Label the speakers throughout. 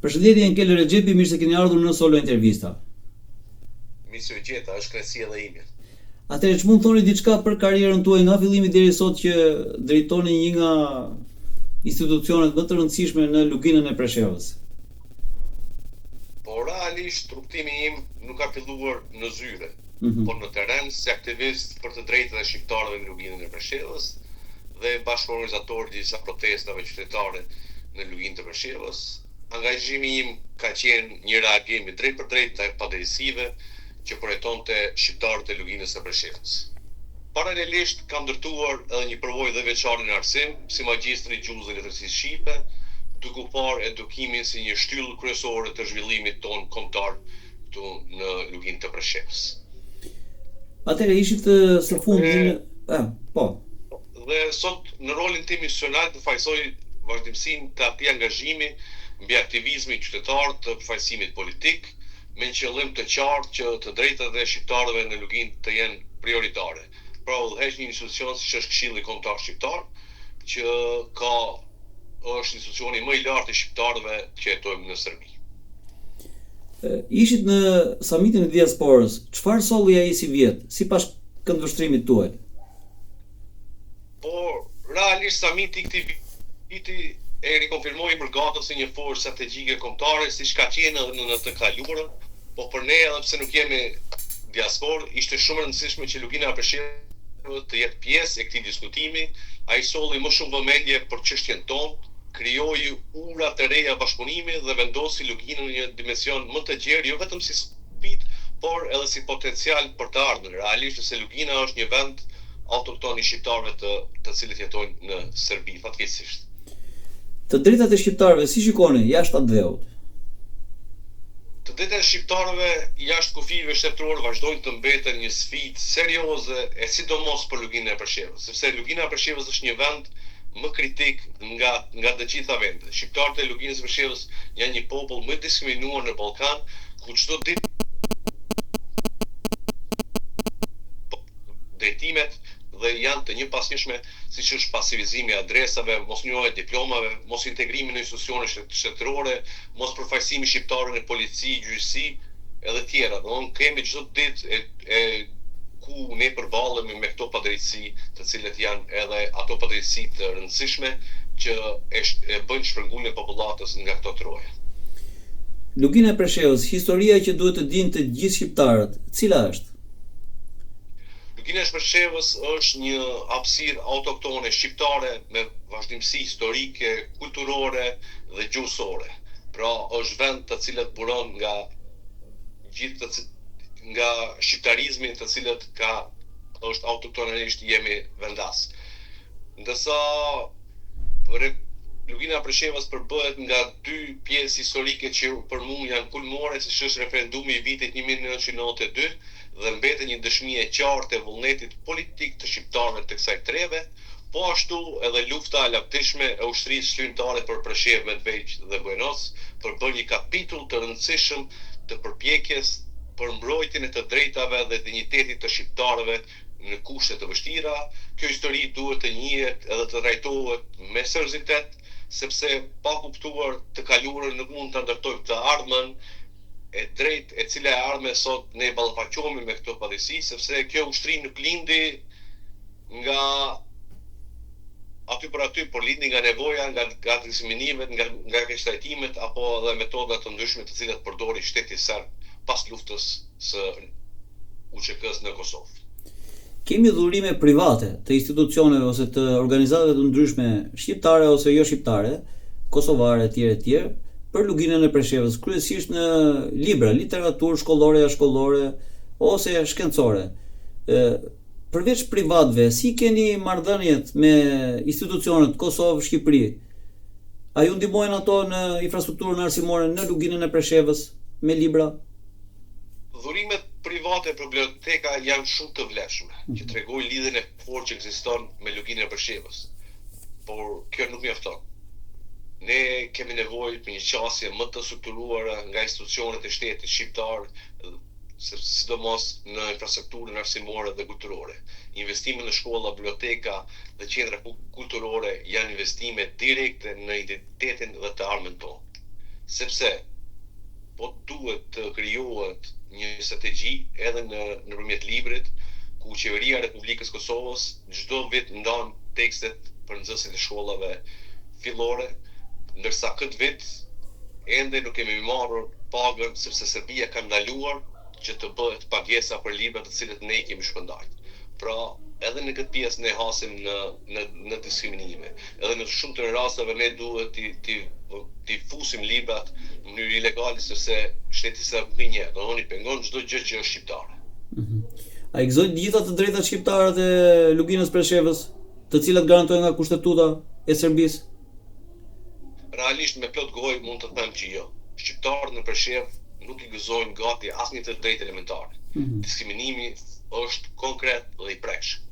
Speaker 1: Përshëndetje Enkel Rexhepi, mirë se keni ardhur në Solo Intervista.
Speaker 2: Misë gjeta, është kënaqësi edhe ime.
Speaker 1: Atëherë ç'mund thoni diçka për karrierën tuaj nga fillimi deri sot që drejtoni një nga institucionet më të rëndësishme në Luginën e Preshevës?
Speaker 2: Por realisht rrugtimi im nuk ka filluar në zyre, por në terren si aktivist për të drejtat e shqiptarëve në Luginën e Preshevës dhe bashkëorganizator i disa protestave qytetare në Luginë të Preshevës. Angazhimi im ka qenë një reagim i drejt për drejt ndaj padrejtësive që përjetonte shqiptarët e Luginës së Preshevës. Paralelisht kam ndërtuar edhe një përvojë dhe veçare në arsim si magjistri i gjuhës dhe letërsisë shqipe, duke u parë edukimin si një shtyllë kryesore të zhvillimit tonë kombëtar këtu në Luginë të Preshevës.
Speaker 1: Atëherë ishit së fundi po.
Speaker 2: Dhe sot në rolin tim misionar të fajsoj vazhdimsinë të atij angazhimi mbi aktivizmin qytetar të përfaqësimit politik, me një qëllim të qartë që të drejtat e shqiptarëve në Luginë të jenë prioritare. Pra udhëheq një institucion siç është Këshilli Kombëtar Shqiptar, që është institucioni më i lartë i shqiptarëve që jetojmë në Serbi.
Speaker 1: Ishit në samitin e diasporës, çfarë solli ai si vjet, sipas këndvështrimit tuaj?
Speaker 2: Por realisht samiti i këtij viti e rikonfirmoi përgatën si një forcë strategjike kombëtare, siç ka qenë edhe në të kaluarën, po për ne edhe pse nuk jemi diasporë, ishte shumë e rëndësishme që Lugina e Preshevës të jetë pjesë e këtij diskutimi. Ai solli më shumë vëmendje për çështjen tonë, krijoi ura të reja bashkëpunimi dhe vendosi Luginën në një dimension më të gjerë, jo vetëm si sfidë, por edhe si potencial për të ardhmen. Realisht se Lugina është një vend autokton i shqiptarëve të cilët jetojnë në Serbi, fatkeqësisht.
Speaker 1: Të drejtat e shqiptarëve si shikoni jashtë atë dheut?
Speaker 2: Të drejtat e shqiptarëve jashtë kufive shtetëror vazhdojnë të mbeten një sfidë serioze e sidomos për Luginën e Preshevës, sepse Lugina e Preshevës është një vend më kritik nga të gjitha vendet. Shqiptarët e Luginës së Preshevës janë një popull më diskriminuar në Ballkan, ku çdo ditë drejtimet dhe janë të njëpasnjëshme, siç është pasivizimi i adresave, mosnjohja e diplomave, mos integrimi në institucione shtetërore, mos përfaqësimi shqiptarëve në polici, gjyqësi edhe tjera. Domthonë kemi çdo ditë ku ne përballemi me këto padrejtësi, të cilët janë edhe ato padrejtësi të rëndësishme që e bëjnë shpërnguljen e popullatës nga këto troje.
Speaker 1: Lugina e Preshevës, historia që duhet të dinë të gjithë shqiptarët, cila është?
Speaker 2: Lugina e Preshevës është një hapësirë autoktone shqiptare me vazhdimsi historike, kulturore dhe gjuhësore. Pra është vend të cilët buron nga shqiptarizmi, të cilët është autoktonisht jemi vendas. Ndërsa Lugina e Preshevës përbëhet nga dy pjesë historike që për mua janë kulmore, siç është referendumi i vitit 1992 dhe mbetet një dëshmi e qartë e vullnetit politik të shqiptarëve të kësaj treve, po ashtu edhe lufta e lavdishme e ushtrisë shlyntare për Preshevë, Medveq dhe Buenos, për bërë një kapitull të rëndësishëm të përpjekjes për mbrojtjen e të drejtave dhe dinjitetit të shqiptarëve në kushte të vështira. Kjo histori duhet të njihet edhe të trajtohet me seriozitet, sepse pa kuptuar të kaluarën nuk mund të ndërtojmë të ardhmen e drejt e cila e ardhme sot ne ballafaqohemi me këto padrejtësi, sepse kjo ushtri nuk lindi nga aty për aty, por lindi nga nevoja, nga diskriminimet, nga keqtrajtimet apo edhe metoda të ndryshme të cilat përdori shteti serb pas luftës së UÇK-s në Kosovë.
Speaker 1: Kemi dhurime private të institucioneve ose të organizatave të ndryshme shqiptare ose jo shqiptare, kosovare etj. Për Luginën e Preshevës, kryesisht në libra, literaturë shkollore, jashtëshkollore ose shkencore. Përveç privatëve, si keni marrëdhëniet me institucionet Kosovë, Shqipëri? A ju ndihmojnë ato në infrastrukturën arsimore në Luginën e Preshevës me libra?
Speaker 2: Dhurimet private për biblioteka janë shumë të vlefshme, që tregojnë lidhjen e fortë që ekziston me Luginën e Preshevës. Por kjo nuk mjafton. Ne kemi nevojë për një qasje më të strukturuar nga institucionet e shtetit shqiptar, sidomos në infrastrukturën arsimore dhe kulturore. Investimet në shkolla, biblioteka dhe qendra kulturore janë investime direkte në identitetin dhe të armën tonë. sepse po duhet të krijohet një strategji edhe nëpërmjet librit ku Qeveria e Republikës Kosovës çdo vit ndan tekstet për nxënësit e shkollave fillore, ndërsa këtë vit ende nuk kemi marrur pagën sepse Serbia ka ndaluar që të bëhet pagesa për libra të cilët ne i kemi shpërndajt. Pra, edhe në këtë pjesë ne hasim në diskriminime. Edhe në shumë të rasteve ne duhet t'i fusim librat në mënyrë ilegale sepse shteti serb i pengon çdo gjë që është shqiptare.
Speaker 1: A i gëzojnë gjitha të drejtat shqiptarët e luginës Preshevës, të cilat garantojnë nga kushtetuta e Serbisë?
Speaker 2: Realisht me plot gojë mund të them që jo. Shqiptarët në Preshevë nuk i gëzojnë gati asnjë të drejtë elementare. Diskriminimi është konkret dhe i prekshëm.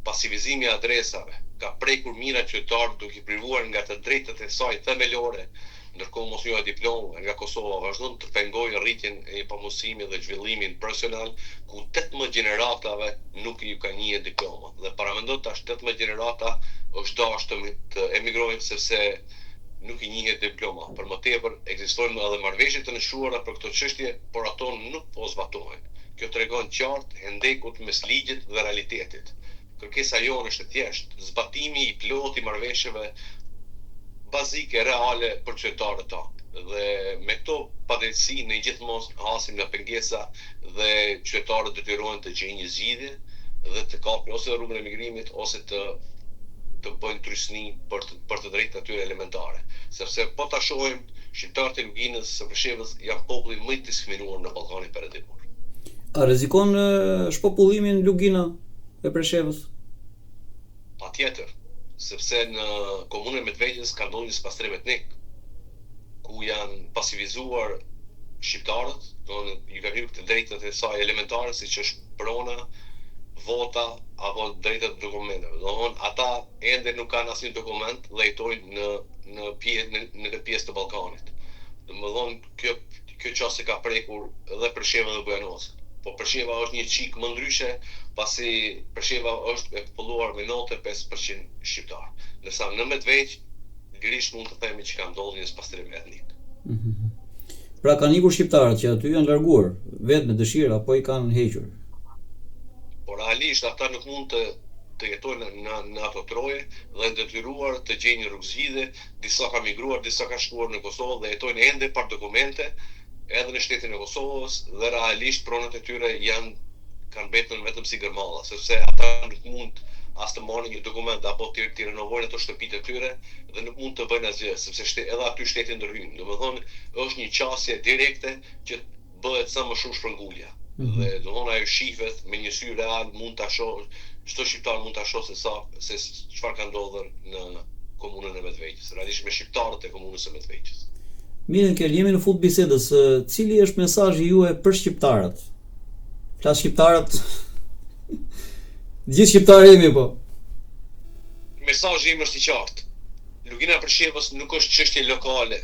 Speaker 2: Pasivizimi i adresave ka prekur mijëra qytetarë duke i privuar nga të drejtat e saj themelore, ndërkohë mos njohet diplomë nga Kosova vazhdon të pengojë rritjen e pamundësimit dhe zhvillimin profesional, ku 18 gjeneratave nuk i ka njeh diploma. Dhe paramendo tash 18 gjenerata është dashur të emigrojnë sepse nuk i njihet diploma. Për më tepër ekzistojnë edhe marrëveshje të nëshuara për këtë çështje, por ato nuk po zbatohen. Kjo tregon qartë hendekut mes ligjit dhe realitetit. Kërkesa jonë është e thjeshtë, zbatimi i plotë i marrëveshjeve bazike reale për qytetarët tanë. Dhe me këto padrejtësi ne gjithmonë hasim nga pengesa dhe qytetarët detyrohen të gjejnë një zgjidhje dhe të kapin ose rrugën e migrimit ose të bëjnë trysni për të drejtat e tyre elementare. Sepse po ta shohim, shqiptarët e luginës së Preshevës janë populli më i diskriminuar në Ballkanin Perëndimor.
Speaker 1: A rrezikon shpopullimin lugina e Preshevës?
Speaker 2: Patjetër, sepse në komunën Medvegjës ka ndodhur një spastrim etnik, ku janë pasivizuar shqiptarët, ju kanë hyrë të drejtat e saj elementare, siç është prona, vota apo drejtat e dokumenteve. Ata ende nuk kanë asnjë dokument dhe jetojnë në këtë pjesë të Ballkanit. Kjo çështje ka prekur edhe Preshevën dhe Bujanovskën. Po Presheva është një çik më ndryshe, pasi Presheva është e populluar me 95% shqiptar. Ndërsa në Medvegj lirisht mund të themi që ka ndodhur një spastrim etnik.
Speaker 1: Pra kanë ikur shqiptarët që aty janë larguar, vetë me dëshirë apo i kanë hequr?
Speaker 2: Por realisht ata nuk mund të jetojnë në ato troje dhe janë detyruar të gjejnë një rrugëzgjidhje, disa kanë migruar, disa kanë shkuar në Kosovë dhe jetojnë ende pa dokumente edhe në shtetin e Kosovës dhe realisht pronat e tyre kanë mbetur vetëm si gërmalla, sepse ata nuk mund as të marrin një dokument apo të renovojnë ato shtëpitë e tyre dhe nuk mund të bëjnë asgjë, sepse edhe aty shteti ndërhyn. Domethënë është një qasje direkte që bëhet sa më shumë shpërngulja. Dhe ajo shifet me një sy real mund ta shoh, çdo shqiptar mund ta shoh se çfarë ka ndodhur në komunën e Medvegjës, realisht me shqiptarët e komunës së Medvegjës.
Speaker 1: Mirë, jemi në fund bisedës. Cili është mesazhi juaj për shqiptarët? Flas shqiptarët. Gjithë shqiptarë jemi po.
Speaker 2: Mesazhi im është i qartë. Lugina e Preshevës nuk është çështje lokale,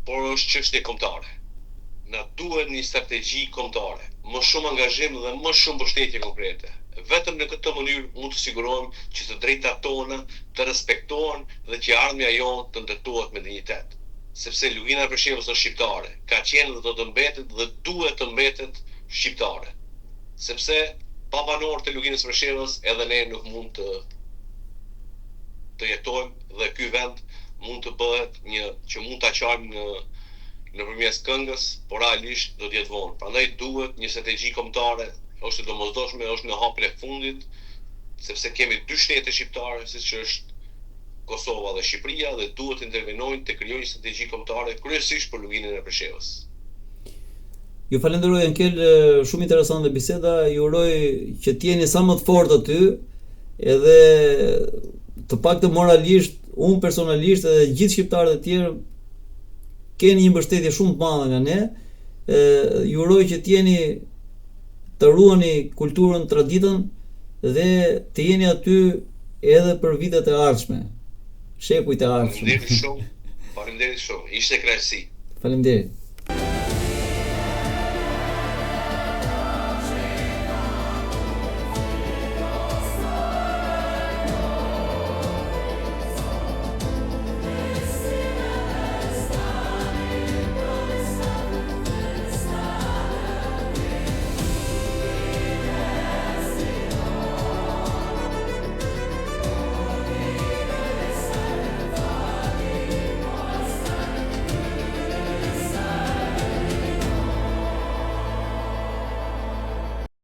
Speaker 2: por është çështje kombëtare. Na duhet një strategji kombëtare, më shumë angazhim dhe më shumë mbështetje konkrete. Vetëm në këtë mënyrë mund të sigurohemi që të drejtat tona të respektohen dhe që ardhmja jonë të ndërtohet me dinjitet. Sepse lugina e Preshevës është shqiptare, ka qenë dhe do të mbetet dhe duhet të mbetet shqiptare. Sepse pa banorët e luginës së Preshevës edhe ne nuk mund të jetojmë dhe ky vend mund të bëhet që mund ta qajmë nëpërmes këngës, por realisht do të jetë vonë. Prandaj duhet një strategji kombëtare, është e domosdoshme, është në hapjen e fundit, sepse kemi dy shtete shqiptare, siç është Kosova dhe Shqipëria, dhe duhet të intervenojnë të krijojnë një strategji kombëtare kryesisht për luginën e Preshevës.
Speaker 1: Ju falenderoj Ankel, shumë interesante biseda, ju uroj që të jeni sa më të fortë aty, edhe të paktën moralisht, unë personalisht edhe gjithë shqiptarët e tjerë keni një mbështetje shumë të madhe nga ne. Ju uroj që të ruani kulturën, traditën dhe të jeni aty edhe për vitet e ardhshme. Shekujt e ardhshëm.
Speaker 2: Faleminderit shumë. Ishte kënaqësi.
Speaker 1: Faleminderit.